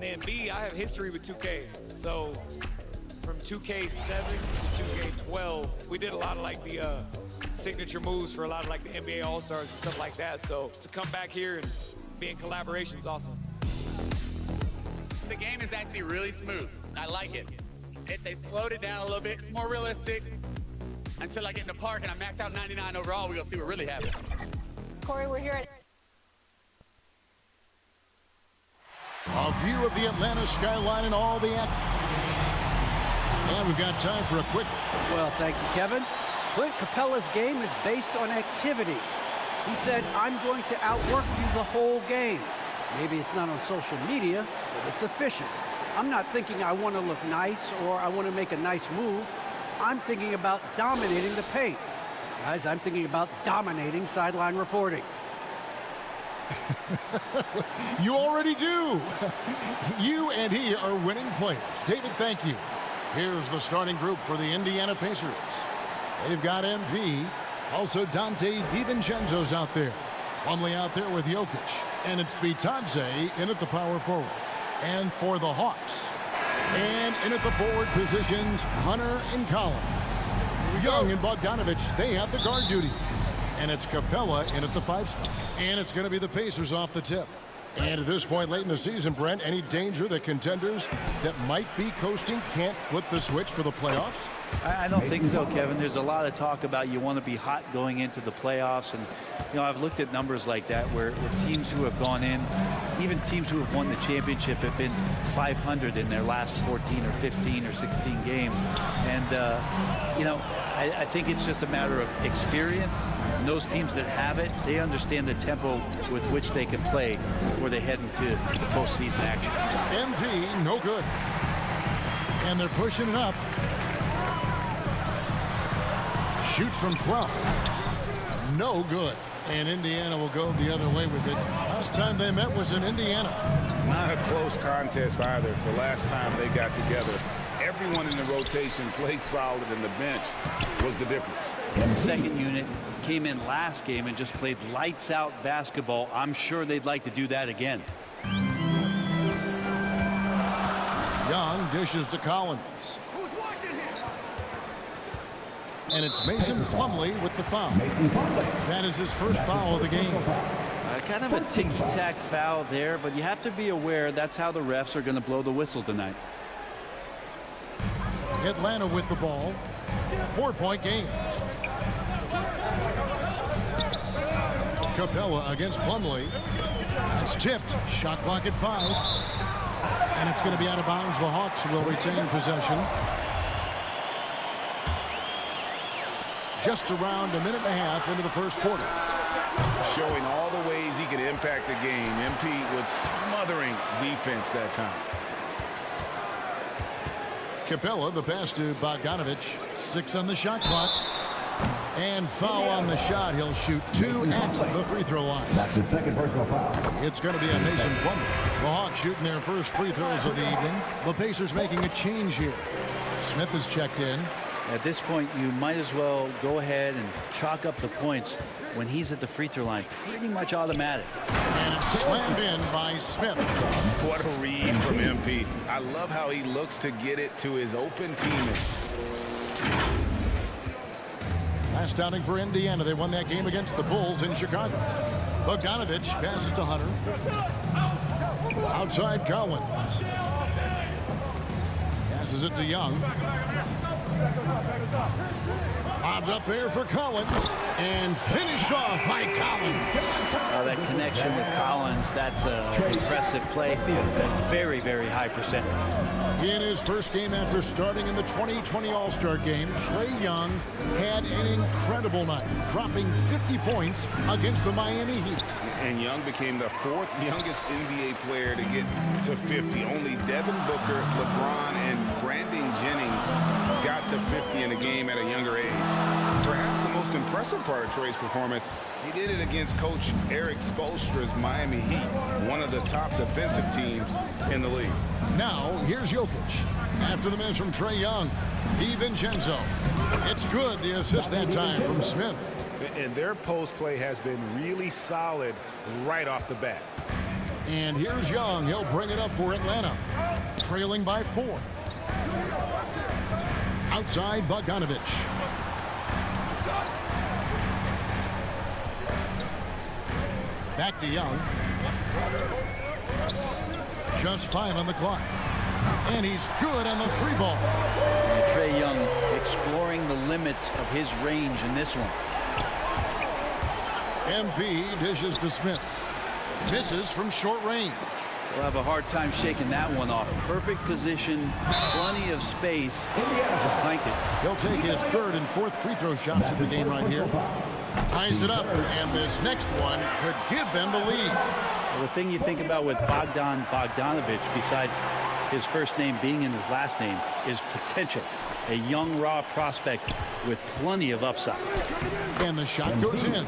And then B, I have history with 2K. So from 2K7 to 2K12, we did a lot of like the signature moves for a lot of like the NBA All-Stars and stuff like that. So to come back here and be in collaboration is awesome. The game is actually really smooth. I like it. They slowed it down a little bit. It's more realistic. Until I get in the park and I max out 99 overall, we're gonna see what really happens. Corey, we're here at... A view of the Atlanta skyline and all the action. And we've got time for a quick... Well, thank you, Kevin. Clint Capella's game is based on activity. He said, I'm going to outwork you the whole game. Maybe it's not on social media, but it's efficient. I'm not thinking I want to look nice or I want to make a nice move. I'm thinking about dominating the paint. Guys, I'm thinking about dominating sideline reporting. You already do. You and he are winning players. David, thank you. Here's the starting group for the Indiana Pacers. They've got MP. Also, Dante DiVincenzo's out there. Plumlee out there with Jokic. And it's Bitadze in at the power forward. And for the Hawks. And in at the forward positions, Hunter and Collins. Young and Bogdanovich, they have the guard duties. And it's Capella in at the 5 spot. And it's going to be the Pacers off the tip. And at this point late in the season, Brent, any danger that contenders that might be coasting can't flip the switch for the playoffs? I don't think so, Kevin. There's a lot of talk about you want to be hot going into the playoffs. And, you know, I've looked at numbers like that where teams who have gone in, even teams who have won the championship have been 500 in their last 14 or 15 or 16 games. And, you know, I think it's just a matter of experience. And those teams that have it, they understand the tempo with which they can play before they head into postseason action. MP, no good. And they're pushing it up. Shoots from 12. No good. And Indiana will go the other way with it. Last time they met was in Indiana. Not a close contest either. The last time they got together, everyone in the rotation played solid, and the bench was the difference. The second unit came in last game and just played lights out basketball. I'm sure they'd like to do that again. Young dishes to Collins. And it's Mason Plumlee with the foul. That is his first foul of the game. Kind of a ticky-tack foul there, but you have to be aware that's how the refs are going to blow the whistle tonight. Atlanta with the ball. 4-point game. Capella against Plumlee. It's tipped. Shot clock at 5. And it's going to be out of bounds. The Hawks will retain possession. Just around a minute and a half into the first quarter. Showing all the ways he could impact the game. MP with smothering defense that time. Capella, the pass to Bogdanovich. 6 on the shot clock. And foul on the shot. He'll shoot 2 at the free throw line. That's the second personal foul. It's going to be a Mason Plumlee. The Hawks shooting their first free throws of the evening. The Pacers making a change here. Smith is checked in. At this point, you might as well go ahead and chalk up the points when he's at the free throw line. Pretty much automatic. And it's slammed in by Smith. What a read from MP. I love how he looks to get it to his open teammates. Last outing for Indiana. They won that game against the Bulls in Chicago. Bogdanovich passes to Hunter. Outside Collins. Passes it to Young. Bobbed up there for Collins. And finished off by Collins. That connection with Collins, that's an impressive play. A very, very high percentage. In his first game after starting in the 2020 All-Star Game, Trae Young had an incredible night, dropping 50 points against the Miami Heat. And Young became the 4th youngest NBA player to get to 50. Only Devin Booker, LeBron, and Brandon Jennings got to 50 in a game at a younger age. Perhaps the most impressive part of Trae's performance, he did it against Coach Eric Spoelstra's Miami Heat, one of the top defensive teams in the league. Now, here's Jokic. After the miss from Trae Young, DiVincenzo. It's good, the assist that time from Smith. And their post play has been really solid right off the bat. And here's Young. He'll bring it up for Atlanta. Trailing by 4. Outside Bogdanovich. Back to Young. Just 5 on the clock. And he's good on the 3 ball. Trae Young exploring the limits of his range in this one. MP dishes to Smith. Misses from short range. We'll have a hard time shaking that one off. Perfect position, plenty of space. Just clanked it. He'll take his 3rd and 4th free throw shots of the game right here. Ties it up, and this next one could give them the lead. Well, the thing you think about with Bogdan Bogdanovich, besides his first name being in his last name, is potential. A young, raw prospect with plenty of upside. And the shot goes in.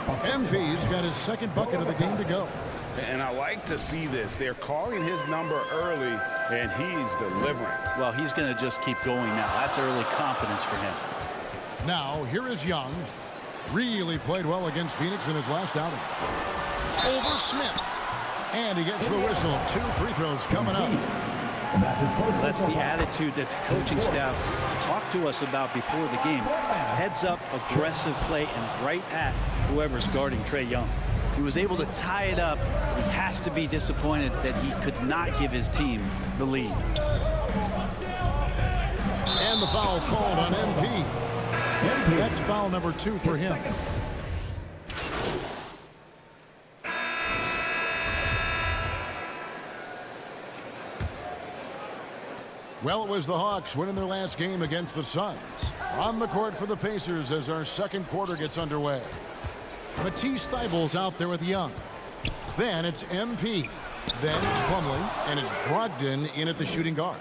MP's got his 2nd bucket of the game to go. And I like to see this. They're calling his number early, and he's delivering. Well, he's going to just keep going now. That's early confidence for him. Now, here is Young. Really played well against Phoenix in his last outing. Over Smith. And he gets the whistle. 2 free throws coming up. That's the attitude that the coaching staff talked to us about before the game. Heads up, aggressive play, and right at whoever's guarding Trae Young. He was able to tie it up. He has to be disappointed that he could not give his team the lead. And the foul called on MP. That's foul number 2 for him. Well, it was the Hawks winning their last game against the Suns. On the court for the Pacers as our 2nd quarter gets underway. Matisse Thybulle's out there with Young. Then it's MP. Then it's Plumlee, and it's Brogdon in at the shooting guard.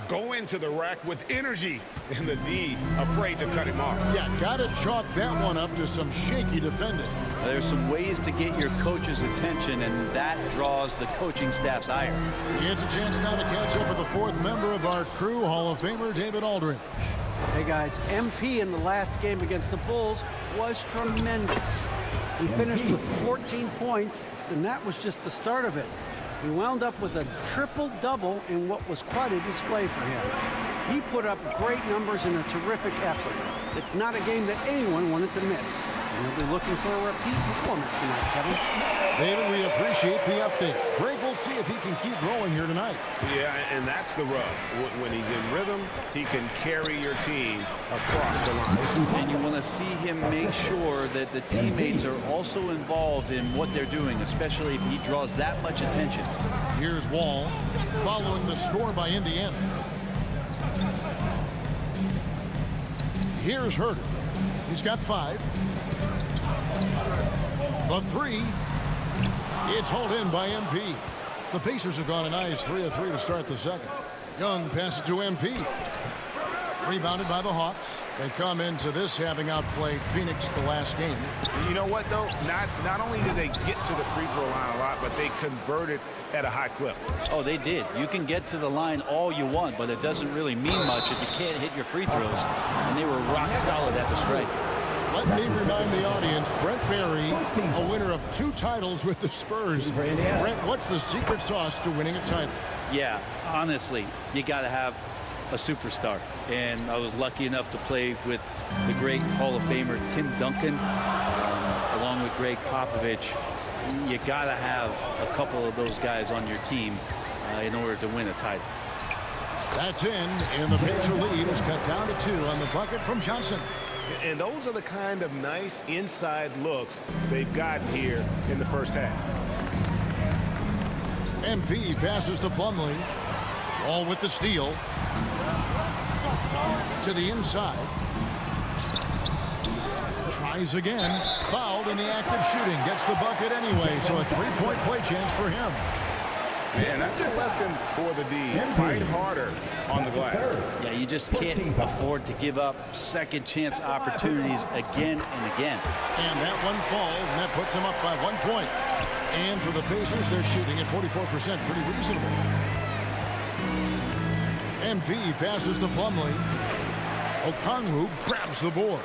Go into the rack with energy, and the D afraid to cut him off. Yeah, gotta chalk that one up to some shaky defending. There's some ways to get your coach's attention, and that draws the coaching staff's ire. He gets a chance now to catch up with the 4th member of our crew, Hall of Famer David Aldridge. Hey guys, MP in the last game against the Bulls was tremendous. He finished with 14 points, and that was just the start of it. He wound up with a triple-double in what was quite a display for him. He put up great numbers and a terrific effort. It's not a game that anyone wanted to miss. And he'll be looking for a repeat performance tonight, Kevin. David, we appreciate the update. Greg, we'll see if he can keep growing here tonight. Yeah, and that's the rub. When he's in rhythm, he can carry your team across the line. And you want to see him make sure that the teammates are also involved in what they're doing, especially if he draws that much attention. Here's Wall following the score by Indiana. Here's Herter. He's got 5. The 3. It's hauled in by MP. The Pacers have gone a nice 3 of 3 to start the 2nd. Young passes to MP. Rebounded by the Hawks. They come into this having outplayed Phoenix the last game. You know what, though? Not only did they get to the free throw line a lot, but they converted at a high clip. Oh, they did. You can get to the line all you want, but it doesn't really mean much if you can't hit your free throws. And they were rock solid at the strike. Let me remind the audience, Brent Barry, a winner of 2 titles with the Spurs. Brent, what's the secret sauce to winning a title? Yeah, honestly, you got to have a superstar. And I was lucky enough to play with the great Hall of Famer Tim Duncan, along with Greg Popovich. You got to have a couple of those guys on your team in order to win a title. That's in, and the Pacer lead is cut down to 2 on the bucket from Johnson. And those are the kind of nice inside looks they've gotten here in the first half. MP passes to Plumlee. All with the steal. To the inside. Tries again. Fouled in the act of shooting. Gets the bucket anyway, so a 3-point play chance for him. Man, that's a lesson for the D. Fight harder on the glass. Yeah, you just can't afford to give up second chance opportunities again and again. And that one falls, and that puts them up by 1 point. And for the Pacers, they're shooting at 44%. Pretty reasonable. MP passes to Plumlee. Okongwu grabs the board.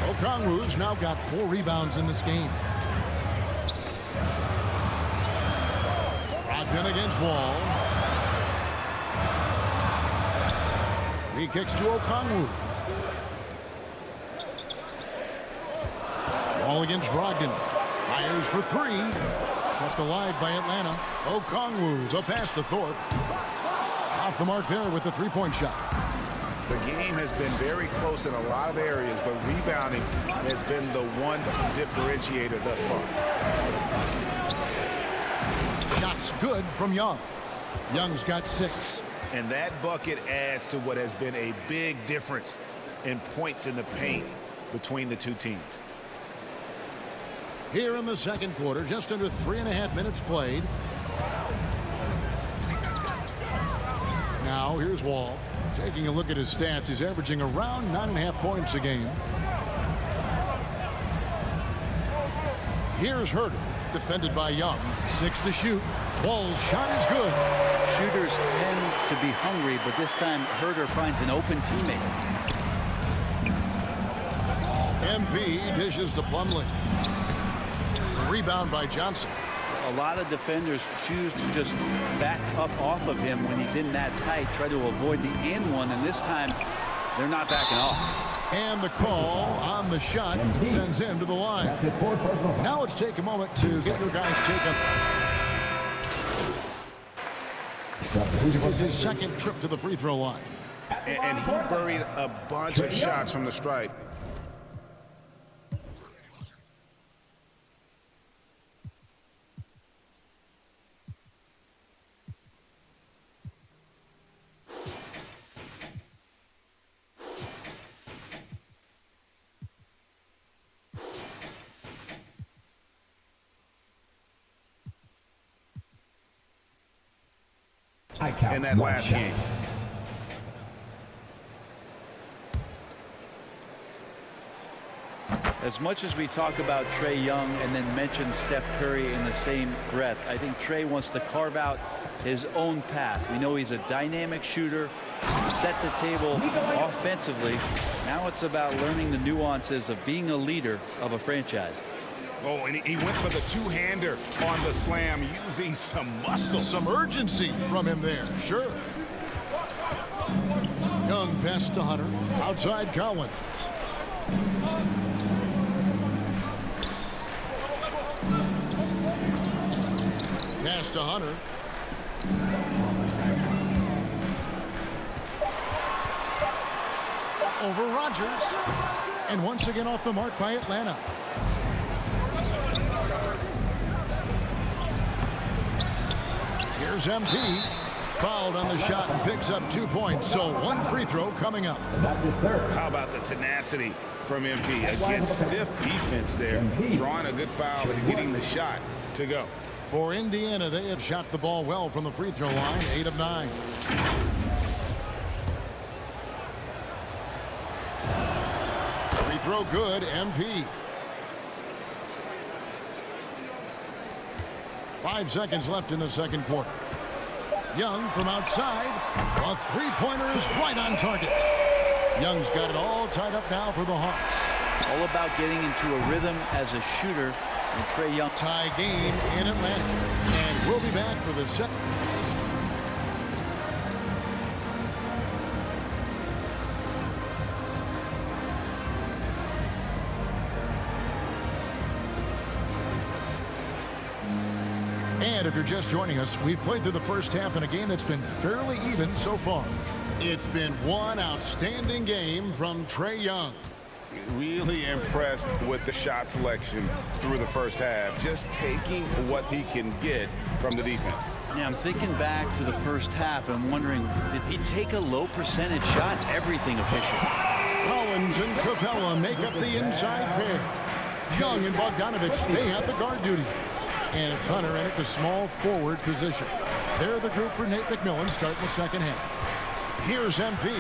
Okongwu's now got 4 rebounds in this game. Moved in against Wall. He kicks to Okongwu. Wall against Brogdon. Fires for three. Kept alive by Atlanta. Okongwu, the pass to Thorpe. Off the mark there with the three-point shot. The game has been very close in a lot of areas, but rebounding has been the one differentiator thus far. Shots good from Young. Young's got 6. And that bucket adds to what has been a big difference in points in the paint between the two teams. Here in the second quarter, just under 3.5 minutes played. Now here's Wall. Taking a look at his stats, he's averaging around 9.5 points a game. Here's Herter, defended by Young. 6 to shoot. Wall's shot is good. Shooters tend to be hungry, but this time Herter finds an open teammate. MP dishes to Plumlee. Rebound by Johnson. A lot of defenders choose to just back up off of him when he's in that tight, try to avoid the and one, and this time they're not backing off. And the call on the shot sends him to the line. Now let's take a moment to get your guys' take-up. This is his second trip to the free throw line. And he buried a bunch of shots from the stripe. In that last game. As much as we talk about Trae Young and then mention Steph Curry in the same breath, I think Trae wants to carve out his own path. We know he's a dynamic shooter, set the table offensively. Now it's about learning the nuances of being a leader of a franchise. Oh, and he went for the two-hander on the slam, using some muscle. Some urgency from him there, sure. Young pass to Hunter. Outside Collins. Pass to Hunter. Over Rodgers. And once again off the mark by Atlanta. Here's MP. Fouled on the shot and picks up 2 points. So one free throw coming up. That's his third. How about the tenacity from MP against stiff defense there, drawing a good foul and getting the shot to go. For Indiana, they have shot the ball well from the free throw line, 8 of 9. Free throw good, MP. 5 seconds left in the second quarter. Young from outside. A three-pointer is right on target. Young's got it all tied up now for the Hawks. All about getting into a rhythm as a shooter. And Trae Young. Tie game in Atlanta. And we'll be back for the second. And if you're just joining us, we've played through the first half in a game that's been fairly even so far. It's been one outstanding game from Trae Young. Really impressed with the shot selection through the first half, just taking what he can get from the defense. Yeah, I'm thinking back to the first half and wondering, did he take a low percentage shot? Everything efficient. Collins and Capella make up the inside pair. Young and Bogdanovich, they have the guard duty. And it's Hunter in at the small forward position. They're the group for Nate McMillan starting the second half. Here's MP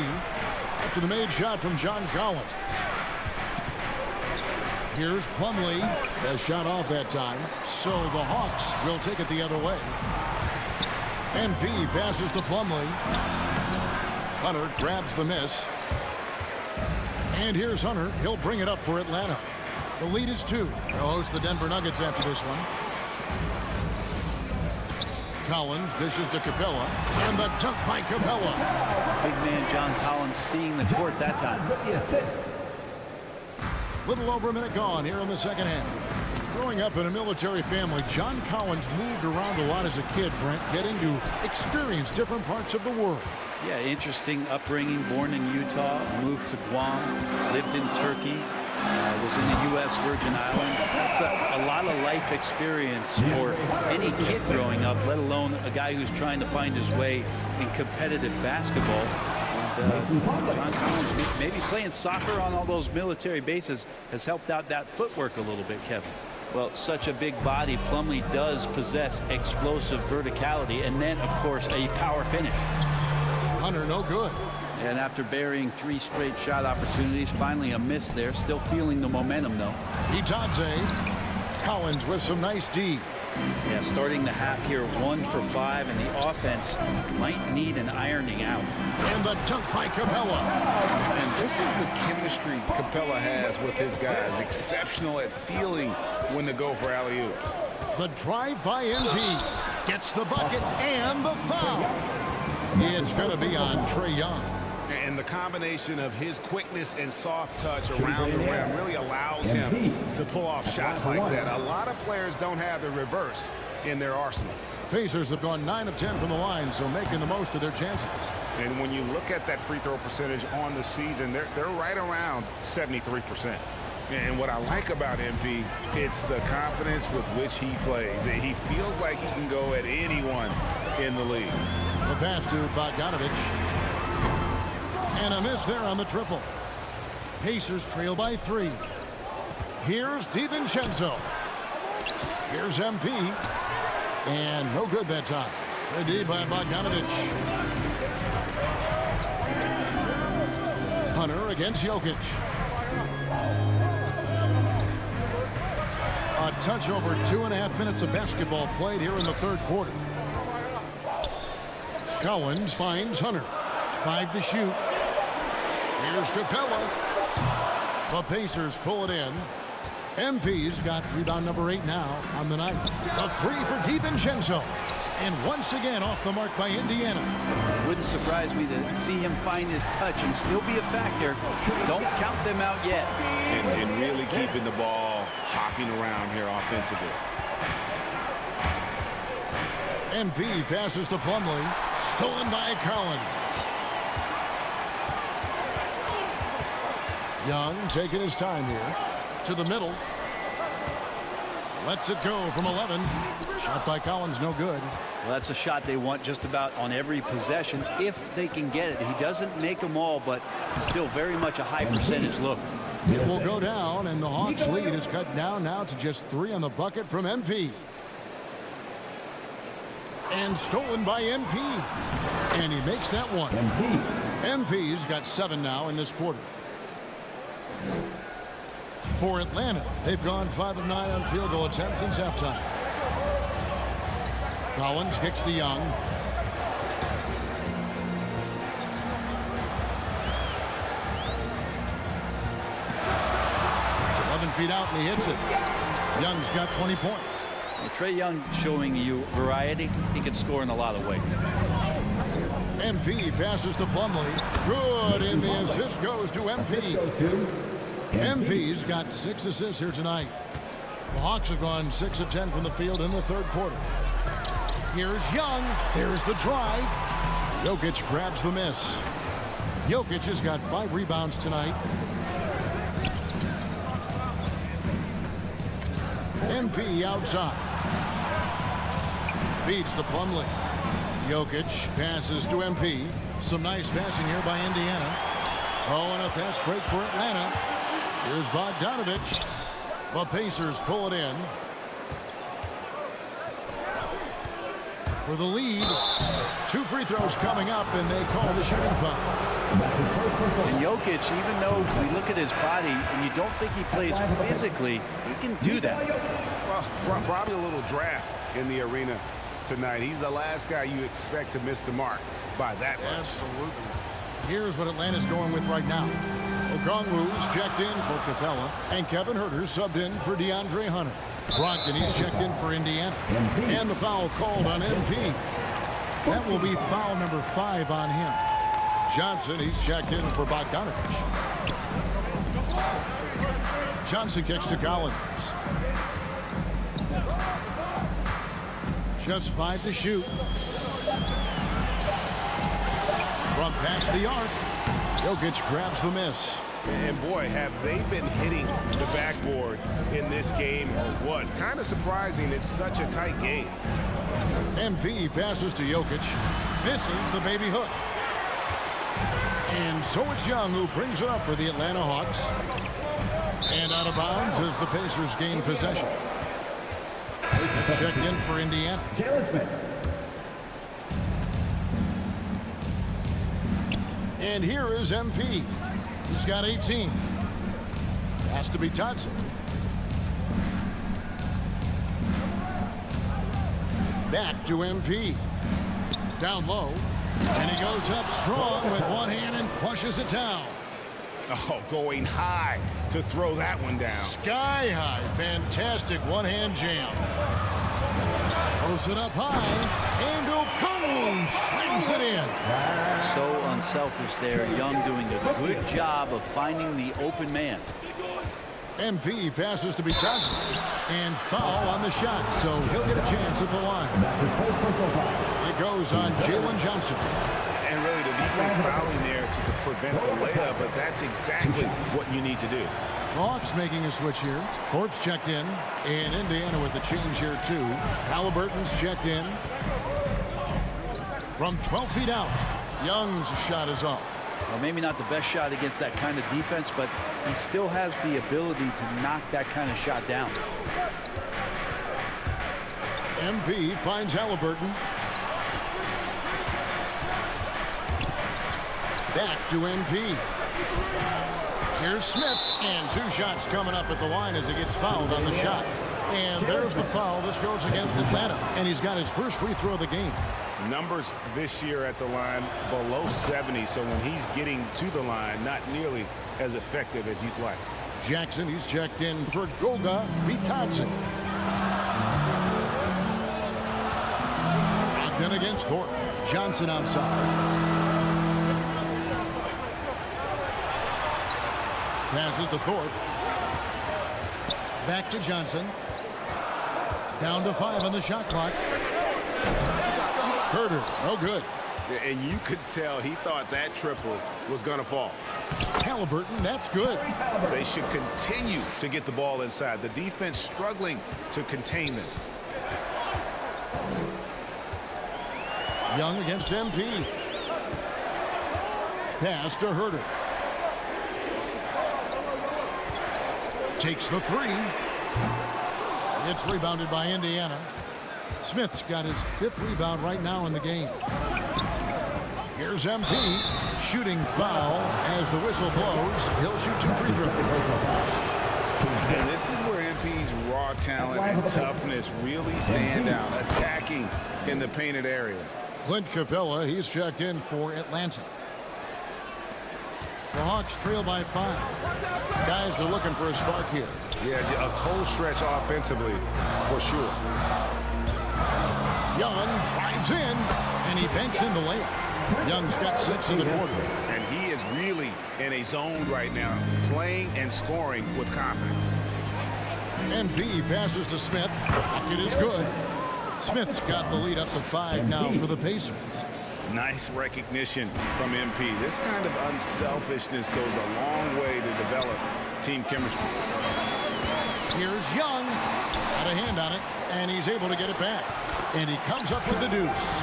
after the made shot from John Collins. Here's Plumlee. Has shot off that time. So the Hawks will take it the other way. MP passes to Plumlee. Hunter grabs the miss. And here's Hunter. He'll bring it up for Atlanta. The lead is 2. They'll host the Denver Nuggets after this one. Collins dishes to Capella, and the dunk by Capella. Big man John Collins seeing the court that time. Little over a minute gone here in the second half. Growing up in a military family, John Collins moved around a lot as a kid, Brent, getting to experience different parts of the world. Yeah, interesting upbringing. Born in Utah, moved to Guam, lived in Turkey, was in the U.S. Virgin Islands. That's a lot of life experience for any kid growing up, let alone a guy who's trying to find his way in competitive basketball. And John Collins, maybe playing soccer on all those military bases has helped out that footwork a little bit, Kevin. Well, such a big body, Plumlee does possess explosive verticality and then, of course, a power finish. Hunter, no good. And after burying 3 straight shot opportunities, finally a miss there. Still feeling the momentum, though. Itadze. Collins with some nice D. Yeah, starting the half here 1 for 5, and the offense might need an ironing out. And the dunk by Capella. And this is the chemistry Capella has with his guys. Exceptional at feeling when to go for alley-oops. The drive by MP. Gets the bucket and the foul. It's going to be on Trae Young. And the combination of his quickness and soft touch around the rim really allows him to pull off shots like that. A lot of players don't have the reverse in their arsenal. Pacers have gone 9 of 10 from the line, so making the most of their chances. And when you look at that free throw percentage on the season, they're right around 73%. And what I like about MP, it's the confidence with which he plays. He feels like he can go at anyone in the league. The pass to Bogdanovich. And a miss there on the triple. Pacers trail by 3. Here's DiVincenzo. Here's MP. And no good that time. The D by Bogdanovich. Hunter against Jokic. A touch over 2.5 minutes of basketball played here in the third quarter. Collins finds Hunter. 5 to shoot. Here's Capella. The Pacers pull it in. MP's got rebound number 8 now on the night. A 3 for DiVincenzo. And once again off the mark by Indiana. Wouldn't surprise me to see him find his touch and still be a factor. Don't count them out yet. And really keeping the ball hopping around here offensively. MP passes to Plumlee. Stolen by Collins. Young taking his time here. To the middle. Lets it go from 11. Shot by Collins, no good. Well, that's a shot they want just about on every possession if they can get it. He doesn't make them all, but still very much a high percentage look. It will go down, and the Hawks lead is cut down now to just 3 on the bucket from MP. And stolen by MP. And he makes that one. MP's got 7 now in this quarter. For Atlanta, they've gone 5 of 9 on field goal attempts since halftime. Collins kicks to Young. Feet out and he hits it. Young's got 20 points. Well, Trae Young showing you variety. He can score in a lot of ways. MP passes to Plumlee. Good, and the assist goes to MP. MP's got 6 assists here tonight. The Hawks have gone 6 of 10 from the field in the third quarter. Here's Young. There's the drive. Jokic grabs the miss. Jokic has got 5 rebounds tonight. MP outside. Feeds to Plumlee. Jokic passes to MP. Some nice passing here by Indiana. Oh, and a fast break for Atlanta. Here's Bogdanovich. The Pacers pull it in. For the lead. 2 free throws coming up, and they call the shooting foul. And Jokic, even though we look at his body and you don't think he plays physically, he can do that. Well, probably a little draft in the arena tonight. He's the last guy you expect to miss the mark by that much. Absolutely. Here's what Atlanta's going with right now. Okongwu's checked in for Capella, and Kevin Huerter subbed in for DeAndre Hunter. Brogdon, he's checked in for Indiana. And the foul called on MP. That will be foul number 5 on him. Johnson, he's checked in for Bogdanovich. Johnson kicks to Collins. Just 5 to shoot. From past the arc, Jokic grabs the miss. And boy, have they been hitting the backboard in this game or what? Kind of surprising it's such a tight game. MP passes to Jokic. Misses the baby hook. And so it's Young who brings it up for the Atlanta Hawks. And out of bounds as the Pacers gain possession. Checked in for Indiana. Jalen Smith. And here is MP. He's got 18. Has to be Thompson. Back to MP. Down low. And he goes up strong with one hand and flushes it down. Oh, going high to throw that one down. Sky high. Fantastic one-hand jam. Throws it up high. And O'Connell slams it in. So unselfish there. Young doing a good job of finding the open man. MP passes to be Thompson. And foul on the shot, so he'll get a chance at the line. That's his first personal foul. It goes on Jalen Johnson. And really the defense fouling there to prevent the layup, but that's exactly what you need to do. Hawks making a switch here. Thorpe's checked in. And Indiana with the change here, too. Halliburton's checked in. From 12 feet out, Young's shot is off. Well, maybe not the best shot against that kind of defense, but he still has the ability to knock that kind of shot down. MP finds Halliburton. Back to MP. Here's Smith, and 2 shots coming up at the line as he gets fouled on the shot. And there's the foul. This goes against Atlanta, and he's got his first free throw of the game. Numbers this year at the line below 70, so when he's getting to the line, not nearly as effective as you'd like. Jackson, he's checked in for Goga Bitadze. Brogdon against Thorpe. Johnson outside. Passes to Thorpe. Back to Johnson. Down to 5 on the shot clock. Herder, no good. And you could tell he thought that triple was going to fall. Halliburton, that's good. They should continue to get the ball inside. The defense struggling to contain them. Young against MP. Pass to Herder. Takes the 3. It's rebounded by Indiana. Smith's got his 5th rebound right now in the game. Here's MP. Shooting foul as the whistle blows. He'll shoot 2 free throws. And this is where MP's raw talent and toughness really stand out, attacking in the painted area. Clint Capella, he's checked in for Atlanta. The Hawks trail by 5. Guys are looking for a spark here. Yeah, a cold stretch offensively, for sure. Young drives in, and he banks in the layup. Young's got 6 in the quarter. And he is really in a zone right now, playing and scoring with confidence. MP passes to Smith. Bucket is good. Smith's got the lead up to 5 now for the Pacers. Nice recognition from MP. This kind of unselfishness goes a long way to develop team chemistry. Here's Young. Got a hand on it, and he's able to get it back. And he comes up with the deuce.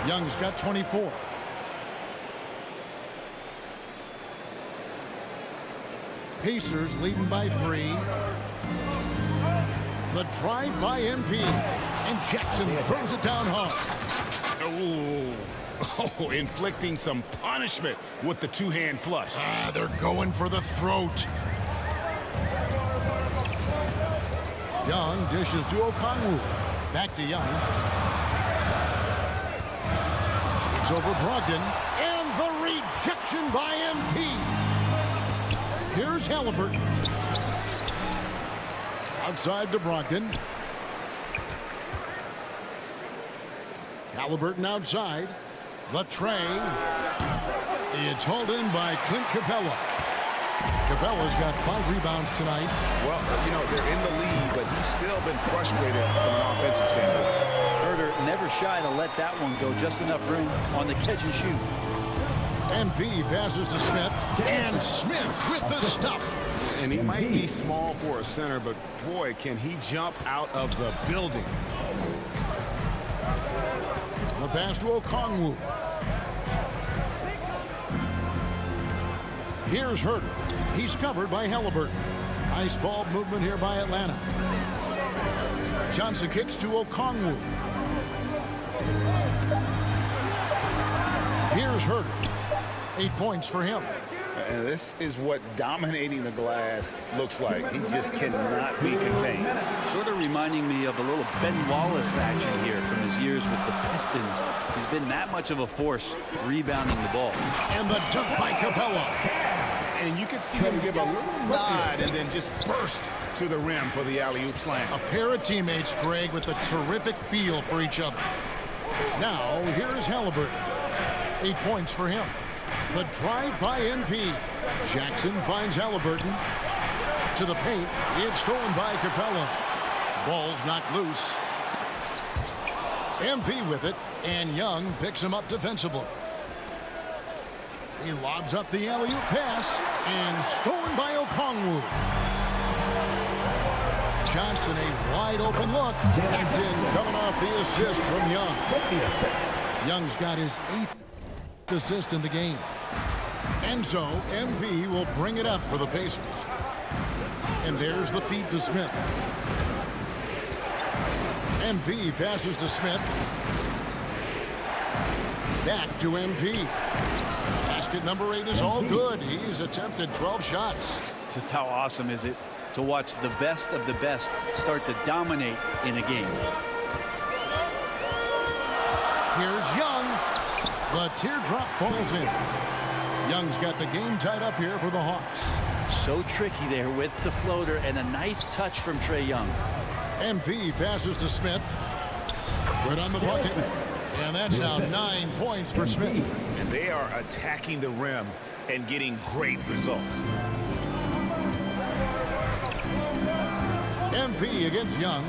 Young's got 24. Pacers leading by 3. The drive by MP. And Jackson throws it down hard. Oh, inflicting some punishment with the 2-hand flush. They're going for the throat. Young dishes to Okongwu. Back to Young. It's over Brogdon. And the rejection by MP. Here's Halliburton. Outside to Brogdon. Halliburton outside. The tray. It's hauled in by Clint Capella. Capella's got 5 rebounds tonight. Well, you know, they're in the lead, but he's still been frustrated from an offensive standpoint. Herder never shy to let that one go. Just enough room on the catch and shoot. MP passes to Smith. And Smith with the stuff. And he might be small for a center, but boy, can he jump out of the building. The pass to Okongwu. Here's Herder. He's covered by Halliburton. Nice ball movement here by Atlanta. Johnson kicks to Okongwu. Here's Herder. 8 points for him. And this is what dominating the glass looks like. He just cannot be contained. Sort of reminding me of a little Ben Wallace action here from his years with the Pistons. He's been that much of a force rebounding the ball. And the dunk by Capella. And you can see him give a little nod and then just burst to the rim for the alley-oop slam. A pair of teammates, Greg, with a terrific feel for each other. Now, here is Halliburton. 8 points for him. The drive by MP. Jackson finds Halliburton. To the paint. It's stolen by Capella. Ball's knocked loose. MP with it. And Young picks him up defensively. He lobs up the alley-oop pass. And stolen by Okongwu. Johnson, a wide open look. That's in, coming off the assist from Young. Young's got his 8th assist in the game. And so MP will bring it up for the Pacers. And there's the feed to Smith. MP passes to Smith. Back to MP. Basket number 8 is all good. He's attempted 12 shots. Just how awesome is it to watch the best of the best start to dominate in a game. Here's Young. The teardrop falls in. Young's got the game tied up here for the Hawks. So tricky there with the floater and a nice touch from Trae Young. MP passes to Smith. Good on the bucket. And that's now 9 points for Smith. And they are attacking the rim and getting great results. MP against Young.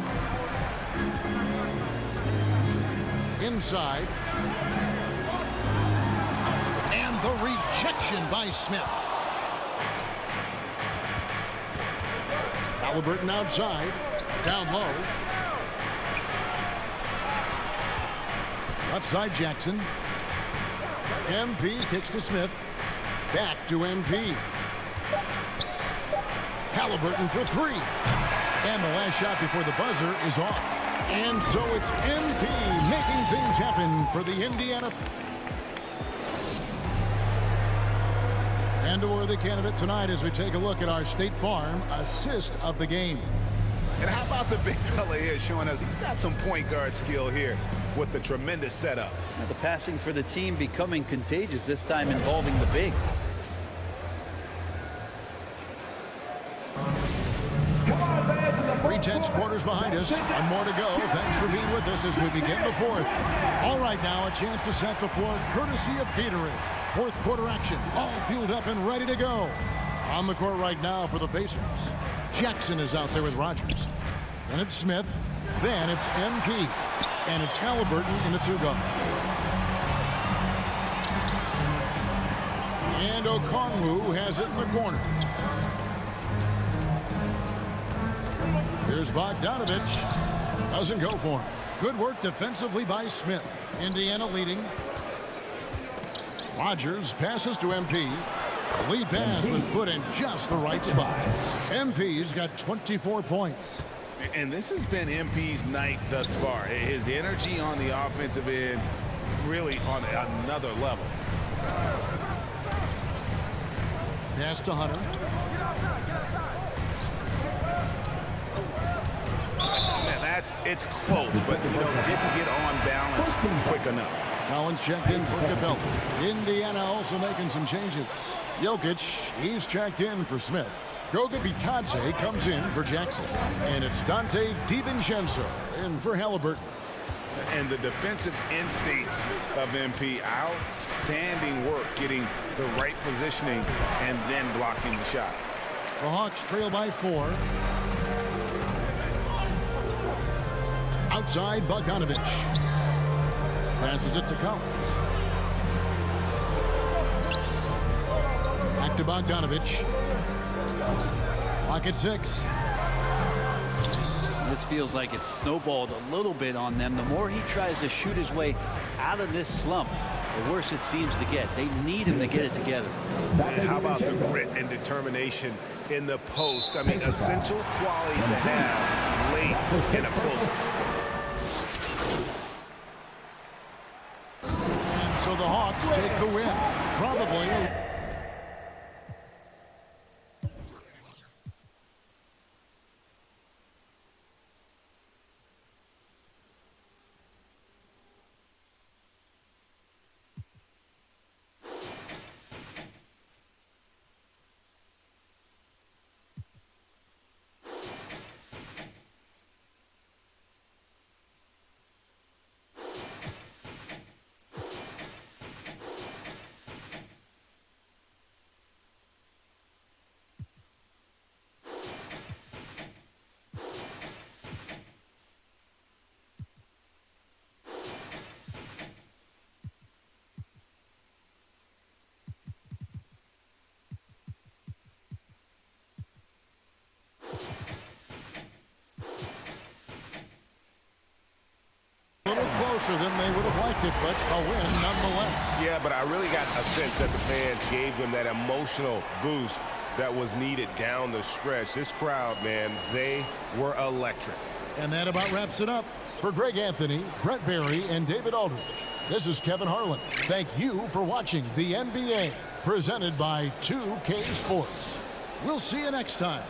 Inside. And the rejection by Smith. Halliburton outside. Down low. Left side Jackson. MP kicks to Smith. Back to MP. Halliburton for 3. And the last shot before the buzzer is off. And so it's MP making things happen for the Indiana. And a worthy candidate tonight as we take a look at our State Farm assist of the game. And how about the big fella here showing us he's got some point guard skill here with the tremendous setup. Now the passing for the team becoming contagious, this time involving the big. 3/10 quarters behind us. One more to go. Thanks for being with us as we begin the 4th. All right, now a chance to set the floor courtesy of Gatorade. 4th quarter action. All fueled up and ready to go. On the court right now for the Pacers. Jackson is out there with Rogers. Then it's Smith. Then it's MP. And it's Halliburton in the 2-guard. And Okongwu has it in the corner. Here's Bogdanovich. Doesn't go for him. Good work defensively by Smith. Indiana leading. Rogers passes to MP. The lead pass was put in just the right spot. MP's got 24 points. And this has been MP's night thus far. His energy on the offensive end really on another level. Pass to Hunter. It's close, but didn't get on balance quick enough. Collins checked in for Capella. Indiana also making some changes. Jokic, he's checked in for Smith. Goga Bitadze comes in for Jackson. And it's Dante DiVincenzo in for Halliburton. And the defensive instincts of MP, outstanding work getting the right positioning and then blocking the shot. The Hawks trail by 4. Outside, Bogdanovich. Passes it to Collins. Back to Bogdanovich. Clock at 6. This feels like it's snowballed a little bit on them. The more he tries to shoot his way out of this slump, the worse it seems to get. They need him to get it together. And how about the grit and determination in the post? I mean, essential qualities to have late in a close. And so the Hawks take the win. Probably. Closer than they would have liked it, but a win nonetheless. Yeah, but I really got a sense that the fans gave them that emotional boost that was needed down the stretch. This crowd, man, they were electric. And that about wraps it up. For Greg Anthony, Brett Barry, and David Aldridge, this is Kevin Harlan. Thank you for watching the NBA, presented by 2K Sports. We'll see you next time.